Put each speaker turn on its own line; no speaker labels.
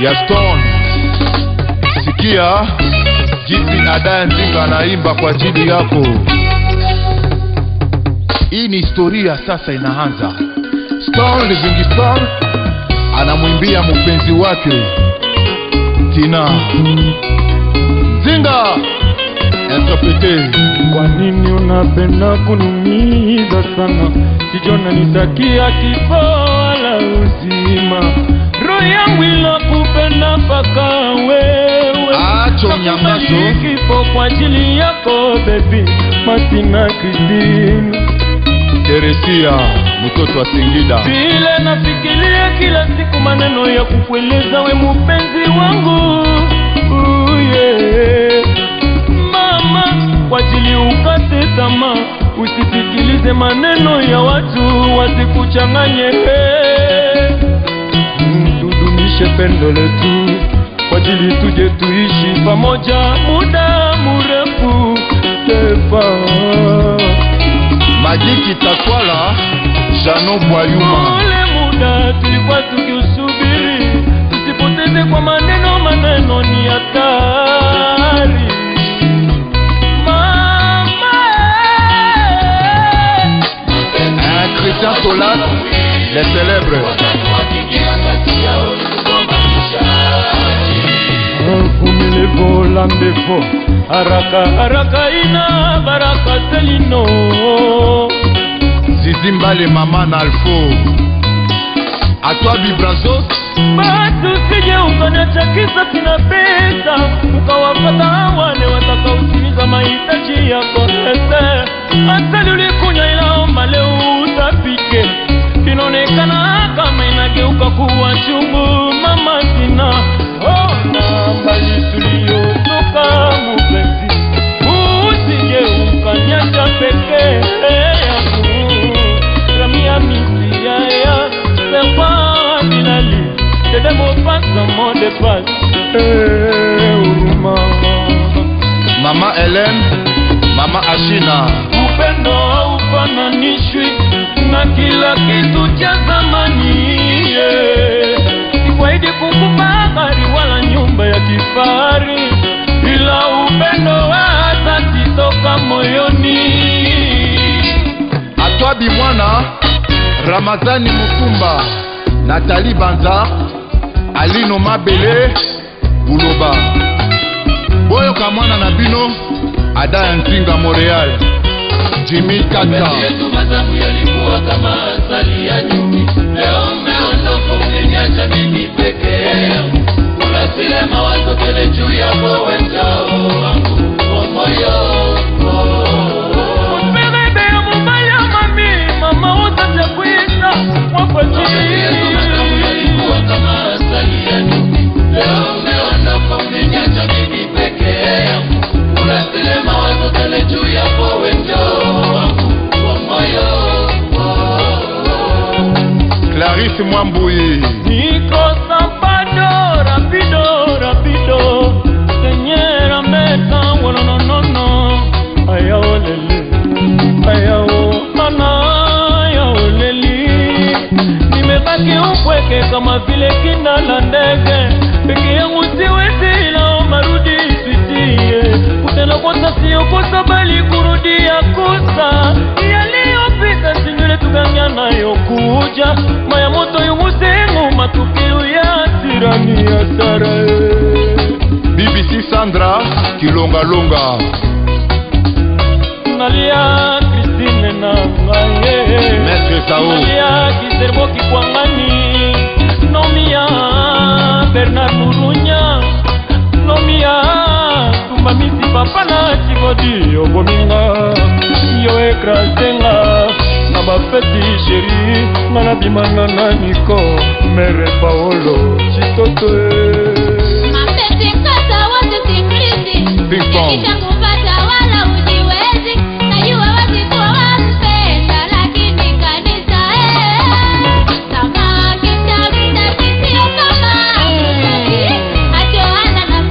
ya Stone. Sikia jinsi Adaya Nzinga anaimba kwa ajili yako. Hii ni historia sasa inaanza. Stone Livingstone anamwimbia mpenzi wake Tina. Nzinga interprete.
Kwa nini unapenda kunumiza sana? Kijona nitakia kifo wala uzima. Roho yangu inakupenda mpaka wewe.
Acho nyamazo.
Kifo kwa ajili yako baby. Martina Christine.
Teresia mtoto wa Singida.
Vile nafikiria kila siku maneno ya kukueleza we mpenzi wangu. Yeah. Mama, kwa ajili ukate tamaa, usisikilize maneno ya watu wasikuchanganye. Tudumishe pendo letu kwa ajili tuje tuishi pamoja muda mrefu. Tefa
Majiki Takwala Jano Bwayuma.
ule muda tulikuwa tukiusubiri, tusipoteze kwa maneno ni hatari.
Christian Solas, les célèbres.
Vumilevo lambefo, haraka ina baraka selino.
Zizimba le mama na alfo. A toi Bibrazos.
Batu sije ukaniacha kisa sina pesa, ukawapata wale watakaotimiza mahitaji yako. Asali ulikunywa ilaomba leo utapike, inaonekana kama inageuka kuwa chungu. Mama Tina, ona mbali tuliotoka mpenzi, usije ukaniacha peke yangu. Ramia misia ya sepa binali, dedemo pasa mode pas. Uruma
Mama Hélène, Mama Ashina.
upendo haufananishwi na kila kitu cha zamani. Sikuahidi kukupa gari wala nyumba ya kifahari, ila upendo wa dhati toka moyoni.
A toi Bimwana, Ramazani Mutumba, Nathalie Banza, Alino Mabele, Buloba. Boyo Kamwana na bino, Adaya Nzinga Montreal, Jimmy Kata.
Mazamu yalikuwa kama asali ya nyuki. Leo umeondoka umeniacha mimi peke yangu. Unasile mawazo tele juu yako wenzao wangu wa moyo.
Usibebe ya mubaya mami, mama utacha kuita wapajiri.
Mazamu yalikuwa kama asali ya nyuki. Leo umeondoka umeniacha mimi peke yangu. Unasile mawazo tele juu yako wenzao wangu wa moyo.
Clarisse Mwambuyi.
Nico Sampado, rapido, señora meta, bueno no, ayao lele, ayao mana, ayao leli. Nimebaki upweke kama vile kinda la ndege, peke yangu siwezi ila marudi sisiye. Kutenda kosa sio kosa bali kurudia kosa, yaliyopita sinyule tuganya nayo kuja. Maya moto yumusengu matukio ya tirani ya sara.
BBC Sandra Kilonga Longa.
Nalia Christine na ngaye,
Maître Sao.
nalia Kiserbo Kikwangani, nomia Bernard Murunya, nomia Tumamisi Papa na Chigodi Ogominga, yo ekrasenga na bafeti sheri, ngana bimana na Niko Mere Paolo Chitoto.